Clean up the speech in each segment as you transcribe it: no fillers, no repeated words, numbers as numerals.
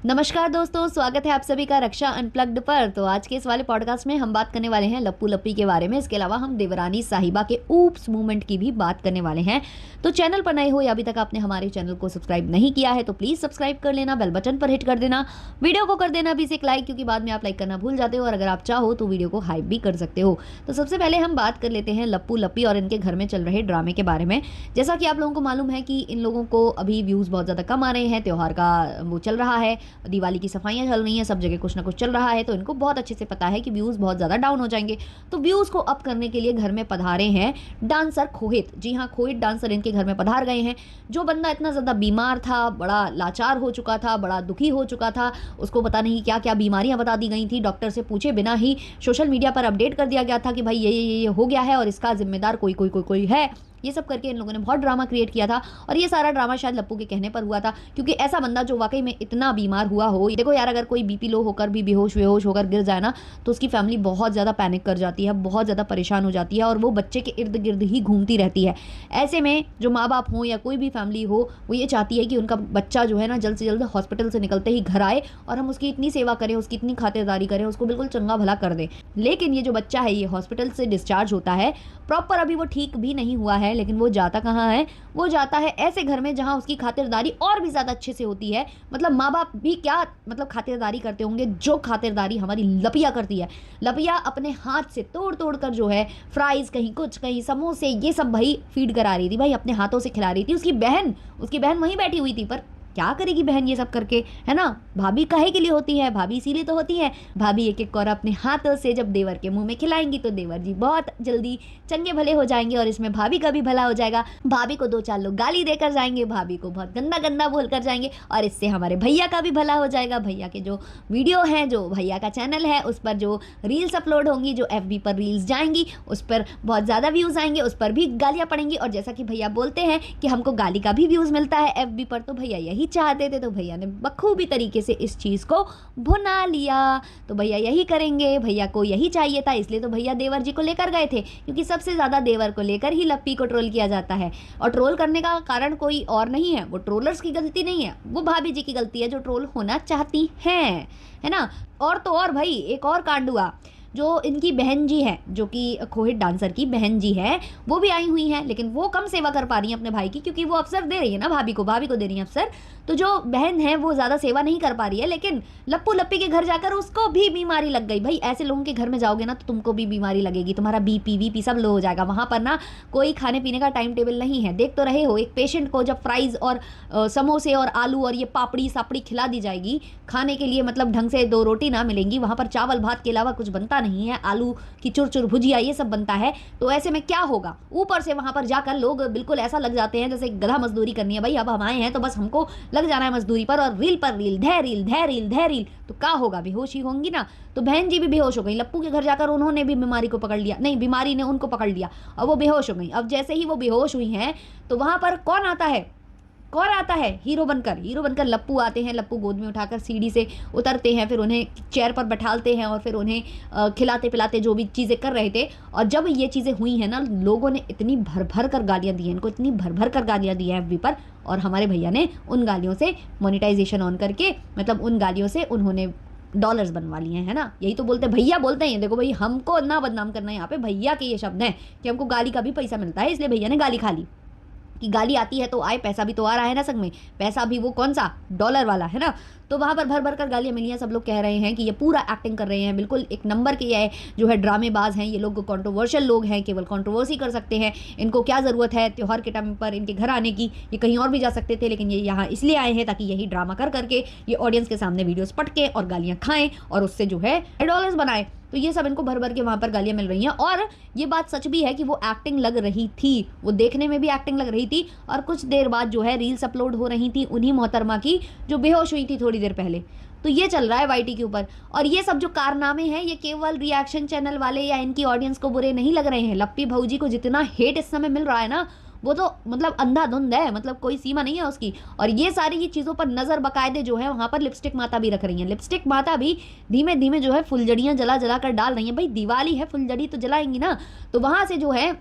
नमस्कार दोस्तों, स्वागत है आप सभी का रक्षा अनप्लग्ड पर। तो आज के इस वाले पॉडकास्ट में हम बात करने वाले हैं लप्पू लप्पी के बारे में। इसके अलावा हम देवरानी साहिबा के ऊप्स मूवमेंट की भी बात करने वाले हैं। तो चैनल पर नए हो या अभी तक आपने हमारे चैनल को सब्सक्राइब नहीं किया है तो प्लीज़ सब्सक्राइब कर लेना, बेल बटन पर हिट कर देना, वीडियो को कर देना भी एक लाइक, क्योंकि बाद में आप लाइक करना भूल जाते हो और अगर आप चाहो तो वीडियो को हाइप भी कर सकते हो। तो सबसे पहले हम बात कर लेते हैं लप्पू लप्पी और इनके घर में चल रहे ड्रामे के बारे में। जैसा कि आप लोगों को मालूम है कि इन लोगों को अभी व्यूज़ बहुत ज़्यादा कम आ रहे हैं, त्यौहार का वो चल रहा है, दिवाली की सफाइयाँ चल रही हैं, सब जगह कुछ ना कुछ चल रहा है, तो इनको बहुत अच्छे से पता है कि व्यूज़ बहुत ज़्यादा डाउन हो जाएंगे। तो व्यूज़ को अप करने के लिए घर में पधारे हैं डांसर खोहित। जी हाँ, खोहित डांसर इनके घर में पधार गए हैं। जो बंदा इतना ज़्यादा बीमार था, बड़ा लाचार हो चुका था, बड़ा दुखी हो चुका था, उसको पता नहीं क्या क्या बीमारियां बता दी गई थी, डॉक्टर से पूछे बिना ही सोशल मीडिया पर अपडेट कर दिया गया था कि भाई ये हो गया है और इसका जिम्मेदार कोई कोई कोई कोई है। ये सब करके इन लोगों ने बहुत ड्रामा क्रिएट किया था और ये सारा ड्रामा शायद लप्पू के कहने पर हुआ था, क्योंकि ऐसा बंदा जो वाकई में इतना बीमार हुआ हो, देखो यार, अगर कोई बीपी लो होकर भी बेहोश वेहोश होकर गिर जाए ना, तो उसकी फैमिली बहुत ज़्यादा पैनिक कर जाती है, बहुत ज़्यादा परेशान हो जाती है और वो बच्चे के इर्द गिर्द ही घूमती रहती है। ऐसे में जो माँ बाप हो या कोई भी फैमिली हो, वो ये चाहती है कि उनका बच्चा जो है ना जल्द से जल्द हॉस्पिटल से निकलते ही घर आए और हम उसकी इतनी सेवा करें, उसकी इतनी खातिरदारी करें, उसको बिल्कुल चंगा भला कर दें। लेकिन ये जो बच्चा है ये हॉस्पिटल से डिस्चार्ज होता है, प्रॉपर अभी वो ठीक भी नहीं हुआ है, लेकिन वो जाता कहाँ है, वो जाता है ऐसे घर में जहाँ उसकी खातिरदारी और भी ज़्यादा अच्छे से होती है। मतलब माँ बाप भी क्या मतलब खातिरदारी करते होंगे, जो खातिरदारी हमारी लपिया करती है। लपिया अपने हाथ से तोड़ तोड़ कर जो है फ्राइज़, कहीं कुछ, कहीं समोसे, ये सब भाई फीड करा रही थी, भाई अपने हाथों से खिला रही थी। उसकी बहन वहीं बैठी हुई थी, पर क्या करेगी बहन ये सब करके, है ना। भाभी काहे के लिए होती है, भाभी इसीलिए तो होती है। भाभी एक एक कौर अपने हाथों से जब देवर के मुंह में खिलाएंगी तो देवर जी बहुत जल्दी चंगे भले हो जाएंगे और इसमें भाभी का भी भला हो जाएगा। भाभी को दो चार लोग गाली देकर जाएंगे, भाभी को बहुत गंदा गंदा बोल कर जाएंगे और इससे हमारे भैया का भी भला हो जाएगा। भैया के जो वीडियो हैं, जो भैया का चैनल है, उस पर जो रील्स अपलोड होंगी, जो FB पर रील्स जाएंगी, उस पर बहुत ज़्यादा व्यूज़ आएंगे, उस पर भी गालियाँ पड़ेंगी। और जैसा कि भैया बोलते हैं कि हमको गाली का भी व्यूज़ मिलता है FB पर, तो भैया यही चाहते थे, तो भैया ने बखूबी तरीके से इस चीज़ को भुना लिया। तो भैया यही करेंगे, भैया को यही चाहिए था, इसलिए तो भैया देवर जी को लेकर गए थे, क्योंकि सबसे ज़्यादा देवर को लेकर ही लप्पी को ट्रोल किया जाता है। और ट्रोल करने का कारण कोई और नहीं है, वो ट्रोलर्स की गलती नहीं है, वो भाभी जी की गलती है जो ट्रोल होना चाहती हैं, है ना। और तो और भाई एक और कांड हुआ, जो इनकी बहन जी है, जो कि खोहित डांसर की बहन जी है, वो भी आई हुई हैं, लेकिन वो कम सेवा कर पा रही हैं अपने भाई की, क्योंकि वो अवसर दे रही है ना भाभी को दे रही है अवसर। तो जो बहन है वो ज़्यादा सेवा नहीं कर पा रही है, लेकिन लप्पू लप्पी के घर जाकर उसको भी बीमारी लग गई। भाई ऐसे लोगों के घर में जाओगे ना तो तुमको भी बीमारी लगेगी, तुम्हारा BP सब लो हो जाएगा। वहाँ पर ना कोई खाने पीने का टाइम टेबल नहीं है। देख तो रहे हो, एक पेशेंट को जब फ्राइज़ और समोसे और आलू और ये पापड़ी सापड़ी खिला दी जाएगी खाने के लिए, मतलब ढंग से 2 रोटी ना मिलेंगी, वहाँ पर चावल भात के अलावा कुछ बनता नहीं है, आलू की चुर भुजिया ये सब बनता है, तो ऐसे में क्या होगा। ऊपर से वहाँ पर जाकर लोग बिल्कुल ऐसा लग जाते हैं जैसे गधा मजदूरी करनी है, भाई अब हम आए हैं तो बस हमको लग जाना है मजदूरी पर, और रील पर रील, धै रील, तो क्या होगा, बेहोशी होंगी ना। तो बहन जी भी बेहोश हो गई लप्पू के घर जाकर, उन्होंने भी बीमारी को पकड़ लिया, नहीं बीमारी ने उनको पकड़ लिया और वो बेहोश हो गई। अब जैसे ही वो बेहोश हुई हैं तो वहाँ पर कौन आता है, हीरो बनकर लप्पू आते हैं। लप्पू गोद में उठाकर सीढ़ी से उतरते हैं, फिर उन्हें चेयर पर बैठालते हैं और फिर उन्हें खिलाते पिलाते जो भी चीज़ें कर रहे थे। और जब ये चीज़ें हुई हैं ना, लोगों ने इतनी भर कर गालियाँ दी हैं इनको, इतनी भर कर गालियाँ दी हैं FB पर, और हमारे भैया ने उन गालियों से मोनेटाइजेशन ऑन करके, मतलब उन गालियों से उन्होंने डॉलर्स बनवा लिए हैं, है ना। यही तो बोलते भैया बोलते हैं, देखो भाई हमको ना बदनाम करना है, यहाँ पे भैया के ये शब्द हैं कि हमको गाली का भी पैसा मिलता है, इसलिए भैया ने गाली खा ली कि गाली आती है तो आए, पैसा भी तो आ रहा है ना संग में, पैसा भी वो कौन सा, डॉलर वाला, है ना। तो वहाँ पर भर कर गालियाँ मिली हैं। सब लोग कह रहे हैं कि ये पूरा एक्टिंग कर रहे हैं, बिल्कुल एक नंबर के ये जो है ड्रामेबाज हैं, ये लोग कंट्रोवर्शियल लोग हैं, केवल कंट्रोवर्सी कर सकते हैं, इनको क्या ज़रूरत है त्यौहार के टाइम पर इनके घर आने की, ये कहीं और भी जा सकते थे, लेकिन ये यहाँ इसलिए आए हैं ताकि यही ड्रामा कर करके ये ऑडियंस के सामने वीडियोस पटके और गालियाँ खाएँ और उससे जो है डॉलर्स बनाए। तो ये सब इनको भर के वहाँ पर गालियाँ मिल रही हैं। और ये बात सच भी है कि वो एक्टिंग लग रही थी, वो देखने में भी एक्टिंग लग रही थी। और कुछ देर बाद जो है रील्स अपलोड हो रही थी उन्हीं मोहतरमा की जो बेहोश हुई थी थोड़ी देर पहले। तो ये चल रहा है YT के ऊपर। और ये सब जो कारनामे हैं ये केवल रिएक्शन चैनल वाले या इनकी ऑडियंस को बुरे नहीं लग रहे हैं। लप्पी भौजी को जितना हेट इस समय मिल रहा है ना, वो तो मतलब अंधाधुंध है, मतलब कोई सीमा नहीं है उसकी। और ये सारी ही चीज़ों पर नज़र बाकायदे जो है वहाँ पर लिपस्टिक माता भी रख रही हैं। लिपस्टिक माता भी धीमे धीमे जो है फुलझड़ियाँ जला कर डाल रही हैं। भाई दिवाली है, फुलझड़ी तो जलाएंगी ना। तो वहाँ से जो है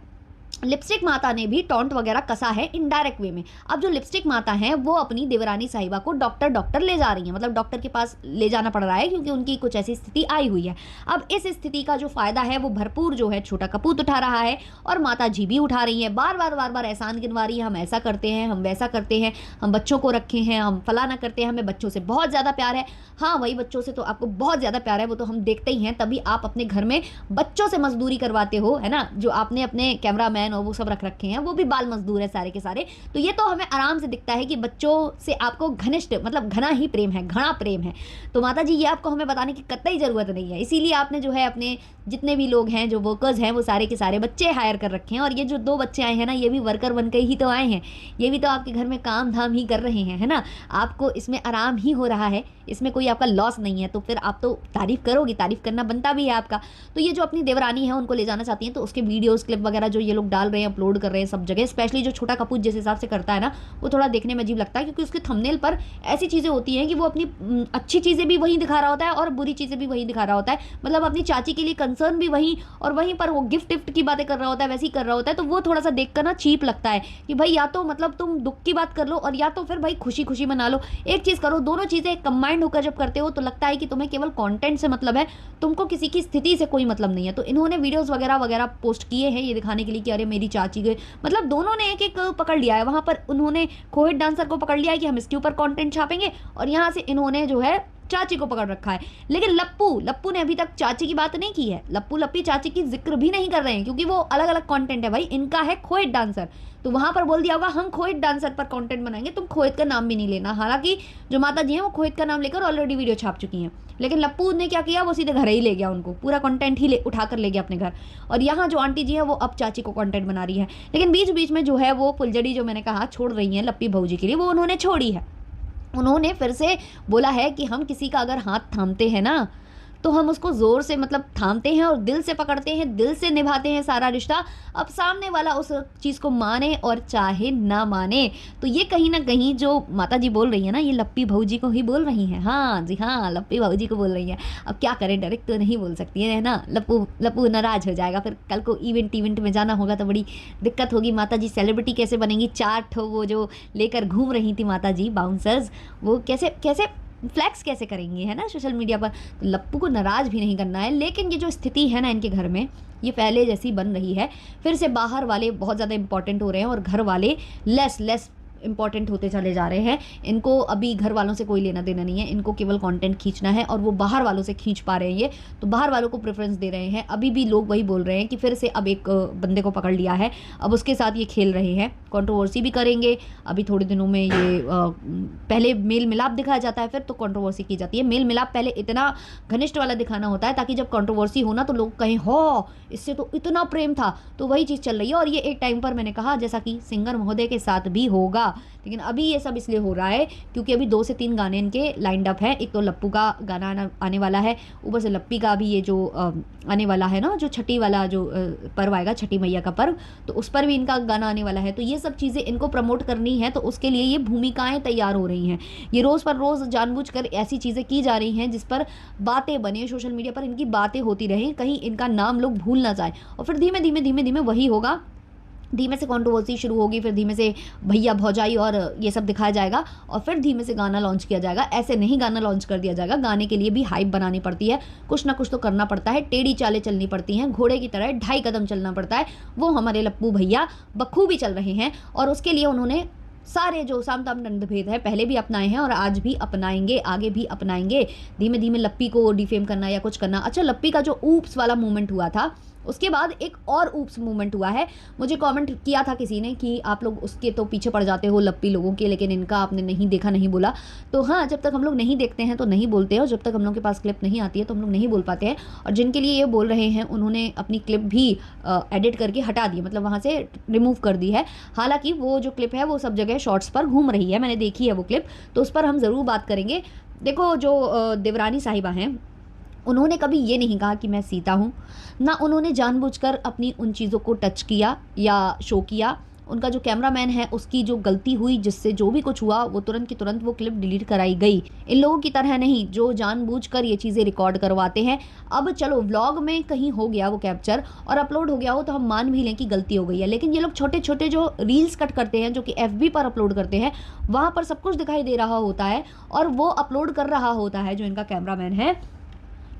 लिपस्टिक माता ने भी टॉन्ट वगैरह कसा है इनडायरेक्ट वे में। अब जो लिपस्टिक माता हैं वो अपनी देवरानी साहिबा को डॉक्टर ले जा रही हैं, मतलब डॉक्टर के पास ले जाना पड़ रहा है क्योंकि उनकी कुछ ऐसी स्थिति आई हुई है। अब इस स्थिति का जो फायदा है वो भरपूर जो है छोटा कपूत उठा रहा है और माता जी भी उठा रही हैं, बार बार एहसान गिनवा रही है, हम ऐसा करते हैं, हम वैसा करते हैं, हम बच्चों को रखे हैं, हम फलाना करते हैं, हमें बच्चों से बहुत ज़्यादा प्यार है। हाँ, वही बच्चों से तो आपको बहुत ज़्यादा प्यार है, वो तो हम देखते ही हैं, तभी आप अपने घर में बच्चों से मजदूरी करवाते हो, है ना। जो आपने अपने कैमरामैन और वो सब रख रखे हैं वो भी बाल मजदूर है सारे के सारे। तो ये तो हमें आराम से दिखता है कि बच्चों से आपको घनिष्ठ मतलब घना ही प्रेम है, घना प्रेम है। तो माता जी ये आपको हमें बताने की कतई ज़रूरत नहीं है, इसीलिए आपने जो है अपने जितने भी लोग हैं जो वर्कर्स हैं वो सारे के सारे बच्चे हायर कर रखे हैं। और ये जो 2 बच्चे आए हैं ना, ये भी वर्कर बन के ही तो आए हैं, ये भी तो आपके घर में काम धाम ही कर रहे हैं, है ना। आपको इसमें आराम ही हो रहा है, इसमें कोई आपका लॉस नहीं है, तो फिर आप तो तारीफ़ करोगी, तारीफ़ करना बनता भी है आपका। तो ये जो अपनी देवरानी है उनको ले जाना चाहती हैं, तो उसके वीडियोज़ क्लिप वगैरह जो ये लोग डाल रहे हैं, अपलोड कर रहे हैं सब जगह। स्पेशली जो छोटा कपूत जिस हिसाब से करता है ना, वो थोड़ा देखने में अजीब लगता है क्योंकि उसके थंबनेल पर ऐसी चीज़ें होती हैं कि वो अपनी अच्छी चीज़ें भी वहीं दिखा रहा होता है और बुरी चीज़ें भी वहीं दिखा रहा होता है। मतलब अपनी चाची के लिए कंसर्न भी वहीं, और वहीं पर वो गिफ्ट की बातें कर रहा होता है, वैसे ही कर रहा होता है। तो वो थोड़ा सा देखकर ना चीप लगता है कि भाई या तो मतलब तुम दुख की बात कर लो और या तो फिर भाई खुशी खुशी मना लो, एक चीज़ करो। दोनों चीज़ें कंबाइंड होकर जब करते हो तो लगता है कि तुम्हें केवल कंटेंट से मतलब है, तुमको किसी की स्थिति से कोई मतलब नहीं है। तो इन्होंने वीडियोस वगैरह पोस्ट किए हैं ये दिखाने के लिए कि अरे मेरी चाची गए, मतलब दोनों ने एक पकड़ लिया है। वहाँ पर उन्होंने कोहिट डांसर को पकड़ लिया है कि हम इसके ऊपर कंटेंट छापेंगे, और यहाँ से इन्होंने जो है चाची को पकड़ रखा है। लेकिन लप्पू ने अभी तक चाची की बात नहीं की है। लप्पू लप्पी चाची की जिक्र भी नहीं कर रहे हैं क्योंकि वो अलग अलग कंटेंट है भाई। इनका है खोहित डांसर, तो वहां पर बोल दिया होगा हम खोहित डांसर पर कंटेंट बनाएंगे, तुम खोहित का नाम भी नहीं लेना। हालांकि जो माता जी हैं वो खोहित का नाम लेकर ऑलरेडी वीडियो छाप चुकी हैं, लेकिन लप्पू ने क्या किया, वो सीधे घर ही ले गया, उनको पूरा कंटेंट ही उठा कर ले गया अपने घर। और यहाँ जो आंटी जी है वो अब चाची को कंटेंट बना रही है, लेकिन बीच बीच में जो है वो फुलझड़ी जो मैंने कहा छोड़ रही है लप्पी भौजी के लिए, वो उन्होंने छोड़ी है। उन्होंने फिर से बोला है कि हम किसी का अगर हाथ थामते हैं ना, तो हम उसको ज़ोर से मतलब थामते हैं और दिल से पकड़ते हैं, दिल से निभाते हैं सारा रिश्ता। अब सामने वाला उस चीज़ को माने और चाहे ना माने, तो ये कहीं ना कहीं जो माता जी बोल रही है ना, ये लप्पी भौजी को ही बोल रही हैं। हाँ जी हाँ, लप्पी भौजी को बोल रही हैं। अब क्या करें, डायरेक्ट तो नहीं बोल सकती है ना, लप्पू नाराज़ हो जाएगा, फिर कल को इवेंट में जाना होगा तो बड़ी दिक्कत होगी। माता जी सेलिब्रिटी कैसे बनेंगी, 4 ठो वो जो लेकर घूम रही थी माता जी बाउंसर्स, वो कैसे फ्लैक्स कैसे करेंगी, है ना, सोशल मीडिया पर। तो लप्पू को नाराज़ भी नहीं करना है, लेकिन ये जो स्थिति है ना इनके घर में, ये पहले जैसी बन रही है। फिर से बाहर वाले बहुत ज़्यादा इंपॉर्टेंट हो रहे हैं और घर वाले लेस इंपॉर्टेंट होते चले जा रहे हैं। इनको अभी घर वालों से कोई लेना देना नहीं है, इनको केवल कंटेंट खींचना है, और वो बाहर वालों से खींच पा रहे हैं ये, तो बाहर वालों को प्रेफरेंस दे रहे हैं। अभी भी लोग वही बोल रहे हैं कि फिर से अब एक बंदे को पकड़ लिया है, अब उसके साथ ये खेल रहे हैं, कंट्रोवर्सी भी करेंगे। अभी थोड़े दिनों में ये पहले मेल मिलाप दिखाया जाता है, फिर तो कंट्रोवर्सी की जाती है। मेल मिलाप पहले इतना घनिष्ठ वाला दिखाना होता है ताकि जब कंट्रोवर्सी हो ना तो लोग कहें हो इससे तो इतना प्रेम था। तो वही चीज़ चल रही है, और ये एक टाइम पर मैंने कहा जैसा कि सिंगर महोदय के साथ भी होगा। लेकिन अभी ये सब इसलिए हो रहा है क्योंकि अभी 2 से 3 गाने इनके लाइंड अप है। एक तो लप्पू का गाना आने वाला है, ऊपर से लप्पी का भी ये जो आने वाला है ना, जो छठी वाला जो पर्व आएगा, छठी मैया का पर्व, तो उस पर भी इनका गाना आने वाला है। तो ये सब चीज़ें इनको प्रमोट करनी है, तो उसके लिए ये भूमिकाएं तैयार हो रही हैं। ये रोज़ पर रोज़ जानबूझकर ऐसी चीज़ें की जा रही हैं जिस पर बातें बने, सोशल मीडिया पर इनकी बातें होती रहें, कहीं इनका नाम लोग भूल ना जाए। और फिर धीमे धीमे वही होगा, धीमे से कंट्रोवर्सी शुरू होगी, फिर धीमे से भैया भौजाई और ये सब दिखाया जाएगा, और फिर धीमे से गाना लॉन्च किया जाएगा। ऐसे नहीं गाना लॉन्च कर दिया जाएगा, गाने के लिए भी हाइप बनानी पड़ती है, कुछ ना कुछ तो करना पड़ता है, टेढ़ी चालें चलनी पड़ती हैं, घोड़े की तरह 2.5 कदम चलना पड़ता है। वो हमारे लप्पू भैया बखूबी चल रहे हैं, और उसके लिए उन्होंने सारे जो साम दाम दंड भेद है पहले भी अपनाए हैं और आज भी अपनाएंगे, आगे भी अपनाएंगे। धीमे धीमे लप्पी को डिफेम करना या कुछ करना। अच्छा, लप्पी का जो ऊप्स वाला मूवमेंट हुआ था, उसके बाद एक और ऊप्स मूवमेंट हुआ है। मुझे कमेंट किया था किसी ने कि आप लोग उसके तो पीछे पड़ जाते हो लप्पी लोगों के, लेकिन इनका आपने नहीं देखा, नहीं बोला। तो हाँ, जब तक हम लोग नहीं देखते हैं तो नहीं बोलते हैं, और जब तक हम लोग के पास क्लिप नहीं आती है तो हम लोग नहीं बोल पाते हैं। और जिनके लिए ये बोल रहे हैं उन्होंने अपनी क्लिप भी एडिट करके हटा दी, मतलब वहाँ से रिमूव कर दी है। हालांकि वो जो क्लिप है वो सब जगह शॉर्ट्स पर घूम रही है, मैंने देखी है वो क्लिप, तो उस पर हम ज़रूर बात करेंगे। देखो, जो देवरानी साहिबा हैं, उन्होंने कभी ये नहीं कहा कि मैं सीता हूँ, ना उन्होंने जानबूझकर अपनी उन चीज़ों को टच किया या शो किया, उनका जो कैमरामैन है उसकी जो गलती हुई, जिससे जो भी कुछ हुआ वो तुरंत की तुरंत वो क्लिप डिलीट कराई गई। इन लोगों की तरह नहीं जो जानबूझकर ये चीज़ें रिकॉर्ड करवाते हैं। अब चलो व्लॉग में कहीं हो गया वो कैप्चर और अपलोड हो गया हो तो हम मान भी लें कि गलती हो गई है, लेकिन ये लोग छोटे छोटे जो रील्स कट करते हैं जो कि FB पर अपलोड करते हैं, वहाँ पर सब कुछ दिखाई दे रहा होता है और वो अपलोड कर रहा होता है जो इनका कैमरामैन है,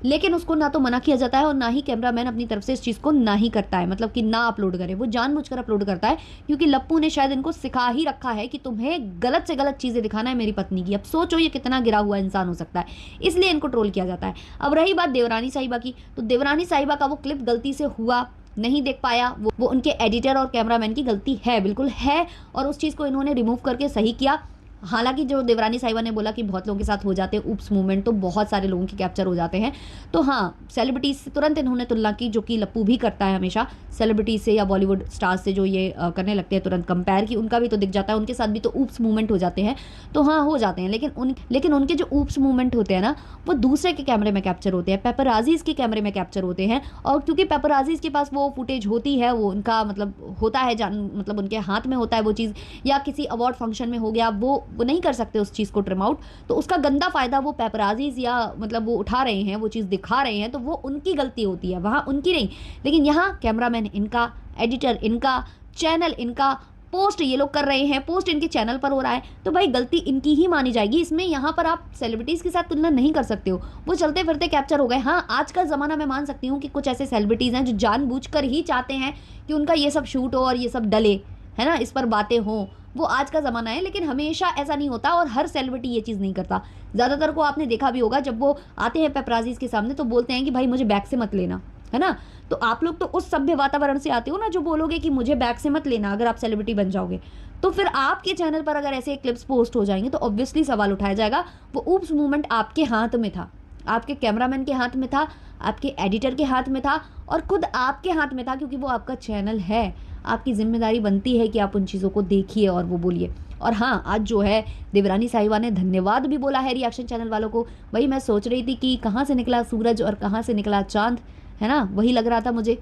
लेकिन उसको ना तो मना किया जाता है और ना ही कैमरामैन अपनी तरफ से इस चीज़ को ना ही करता है, मतलब कि ना अपलोड करे। वो जानबूझकर अपलोड करता है क्योंकि लप्पू ने शायद इनको सिखा ही रखा है कि तुम्हें गलत से गलत चीज़ें दिखाना है मेरी पत्नी की। अब सोचो ये कितना गिरा हुआ इंसान हो सकता है, इसलिए इनको ट्रोल किया जाता है। अब रही बात देवरानी साहिबा की, तो देवरानी साहिबा का वो क्लिप गलती से हुआ, नहीं देख पाया, वो उनके एडिटर और कैमरामैन की गलती है, बिल्कुल है, और उस चीज़ को इन्होंने रिमूव करके सही किया। हालांकि जो देवरानी साहिबा ने बोला कि बहुत लोगों के साथ हो जाते हैं ऊप्स मूवमेंट, तो बहुत सारे लोगों के कैप्चर हो जाते हैं। तो हाँ, सेलिब्रिटीज से तुरंत इन्होंने तुलना की, जो कि लप्पू भी करता है हमेशा सेलिब्रिटी से या बॉलीवुड स्टार्स से जो ये करने लगते हैं तुरंत कंपेयर, कि उनका भी तो दिख जाता है, उनके साथ भी तो ऊप्स मूवमेंट हो जाते हैं। तो हाँ, हो जाते हैं, लेकिन उनके जो ऊप्स मूवमेंट होते हैं ना, वो दूसरे के कैमरे में कैप्चर होते हैं, पेपराजीज के कैमरे में कैप्चर होते हैं। और क्योंकि पेपराजीज के पास वो फुटेज होती है, वो उनका मतलब होता है, मतलब उनके हाथ में होता है वो चीज़, या किसी अवार्ड फंक्शन में हो गया, वो नहीं कर सकते उस चीज़ को ट्रिम आउट, तो उसका गंदा फायदा वो पेपराजीज या मतलब वो उठा रहे हैं, वो चीज़ दिखा रहे हैं, तो वो उनकी गलती होती है, वहाँ उनकी नहीं। लेकिन यहाँ कैमरामैन इनका, एडिटर इनका, चैनल इनका, पोस्ट ये लोग कर रहे हैं, पोस्ट इनके चैनल पर हो रहा है, तो भाई गलती इनकी ही मानी जाएगी। इसमें यहाँ पर आप सेलिब्रिटीज़ के साथ तुलना नहीं कर सकते हो, वो चलते फिरते कैप्चर हो गए। हाँ, आज का ज़माना मैं मान सकती हूँ कि कुछ ऐसे सेलिब्रिटीज़ हैं जो जानबूझकर ही चाहते हैं कि उनका ये सब शूट हो और ये सब डले, है ना, इस पर बातें हों, वो आज का ज़माना है। लेकिन हमेशा ऐसा नहीं होता और हर सेलिब्रिटी ये चीज़ नहीं करता। ज़्यादातर को आपने देखा भी होगा, जब वो आते हैं पेपराजीज के सामने तो बोलते हैं कि भाई मुझे बैक से मत लेना, है ना। तो आप लोग तो उस सभ्य वातावरण से आते हो ना, जो बोलोगे कि मुझे बैक से मत लेना अगर आप सेलिब्रिटी बन जाओगे। तो फिर आपके चैनल पर अगर ऐसे क्लिप्स पोस्ट हो जाएंगे तो ऑब्वियसली सवाल उठाया जाएगा। वो ऊप्स मूवमेंट आपके हाथ में था, आपके कैमरामैन के हाथ में था, आपके एडिटर के हाथ में था और खुद आपके हाथ में था, क्योंकि वो आपका चैनल है। आपकी जिम्मेदारी बनती है कि आप उन चीज़ों को देखिए और वो बोलिए। और हाँ, आज जो है देवरानी साहिबा ने धन्यवाद भी बोला है रिएक्शन चैनल वालों को। वही मैं सोच रही थी कि कहाँ से निकला सूरज और कहाँ से निकला चांद, है ना, वही लग रहा था मुझे,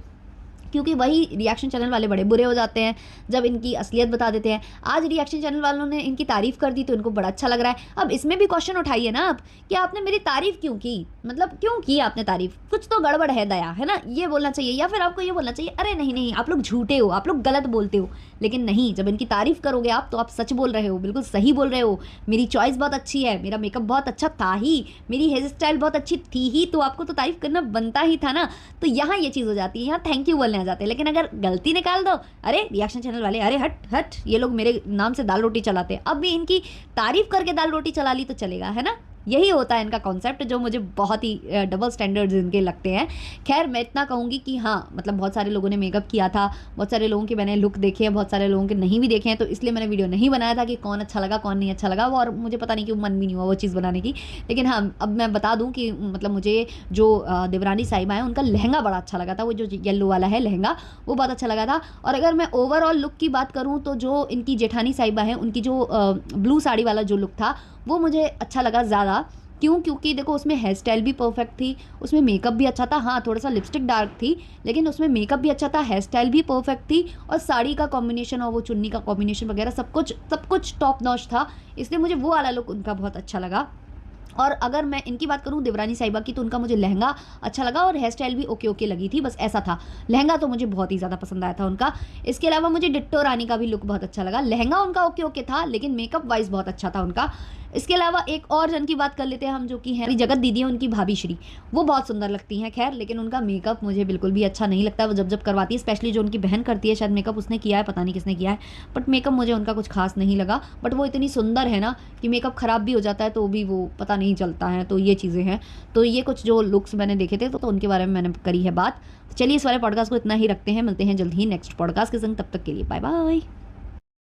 क्योंकि वही रिएक्शन चैनल वाले बड़े बुरे हो जाते हैं जब इनकी असलियत बता देते हैं। आज रिएक्शन चैनल वालों ने इनकी तारीफ़ कर दी तो इनको बड़ा अच्छा लग रहा है। अब इसमें भी क्वेश्चन उठाइए ना आप कि आपने मेरी तारीफ़ क्यों की, मतलब क्यों की आपने तारीफ़, कुछ तो गड़बड़ है दया, है ना, ये बोलना चाहिए। या फिर आपको ये बोलना चाहिए अरे नहीं नहीं आप लोग झूठे हो, आप लोग गलत बोलते हो। लेकिन नहीं, जब इनकी तारीफ़ करोगे आप तो आप सच बोल रहे हो, बिल्कुल सही बोल रहे हो, मेरी चॉइस बहुत अच्छी है, मेरा मेकअप बहुत अच्छा था ही, मेरी हेयर स्टाइल बहुत अच्छी थी ही, तो आपको तो तारीफ़ करना बनता ही था ना। तो यहाँ ये चीज़ हो जाती है, यहाँ थैंक यू बोलने आ जाते हैं। लेकिन अगर गलती निकाल दो, अरे रिएक्शन चैनल वाले, अरे हट हट, ये लोग मेरे नाम से दाल रोटी चलाते हैं, अब भी इनकी तारीफ करके दाल रोटी चला ली तो चलेगा, है ना। यही होता है इनका कॉन्सेप्ट, जो मुझे बहुत ही डबल स्टैंडर्ड्स इनके लगते हैं। खैर, मैं इतना कहूँगी कि हाँ, मतलब बहुत सारे लोगों ने मेकअप किया था, बहुत सारे लोगों के मैंने लुक देखे हैं, बहुत सारे लोगों के नहीं भी देखे हैं, तो इसलिए मैंने वीडियो नहीं बनाया था कि कौन अच्छा लगा कौन नहीं अच्छा लगा, और मुझे पता नहीं क्यों मन भी नहीं हुआ वो चीज़ बनाने की। लेकिन हाँ, अब मैं बता दूँ कि मतलब मुझे जो देवरानी साहिबा है उनका लहंगा बड़ा अच्छा लगा था, वो जो येलो वाला है लहंगा, वो बहुत अच्छा लगा था। और अगर मैं ओवरऑल लुक की बात करूँ तो जो इनकी जेठानी साहिबा है उनकी जो ब्लू साड़ी वाला जो लुक था वो मुझे अच्छा लगा ज़्यादा। क्यों? क्योंकि देखो उसमें हेयर स्टाइल भी परफेक्ट थी, उसमें मेकअप भी अच्छा था। हाँ, थोड़ा सा लिपस्टिक डार्क थी, लेकिन उसमें मेकअप भी अच्छा था, हेयर स्टाइल भी परफेक्ट थी, और साड़ी का कॉम्बिनेशन और वो चुन्नी का कॉम्बिनेशन वगैरह सब कुछ टॉप नॉच था। इसलिए मुझे वो वाला लुक उनका बहुत अच्छा लगा। और अगर मैं इनकी बात करूँ देवरानी साहिबा की, तो उनका मुझे लहंगा अच्छा लगा और हेयर स्टाइल भी ओके ओके लगी थी, बस ऐसा था। लहंगा तो मुझे बहुत ही ज़्यादा पसंद आया था उनका। इसके अलावा मुझे डिट्टो रानी का भी लुक बहुत अच्छा लगा। लहंगा उनका ओके ओके था, लेकिन मेकअप वाइज बहुत अच्छा था उनका। इसके अलावा एक और जन की बात कर लेते हैं हम, जो कि हैं जगत दीदी है, उनकी भाभी श्री, वो बहुत सुंदर लगती हैं। खैर, लेकिन उनका मेकअप मुझे बिल्कुल भी अच्छा नहीं लगता। वो जब करवाती है, स्पेशली जो उनकी बहन करती है, शायद मेकअप उसने किया है, पता नहीं किसने किया है, बट मेकअप मुझे उनका कुछ खास नहीं लगा। बट वो इतनी सुंदर है ना कि मेकअप ख़राब भी हो जाता है तो भी वो पता नहीं चलता है। तो ये चीज़ें हैं। तो ये कुछ जो लुक्स मैंने देखे थे तो उनके बारे में मैंने करी है बात। चलिए, इस वाले पॉडकास्ट को इतना ही रखते हैं, मिलते हैं जल्द ही नेक्स्ट पॉडकास्ट के संग। तब तक के लिए बाय बाय।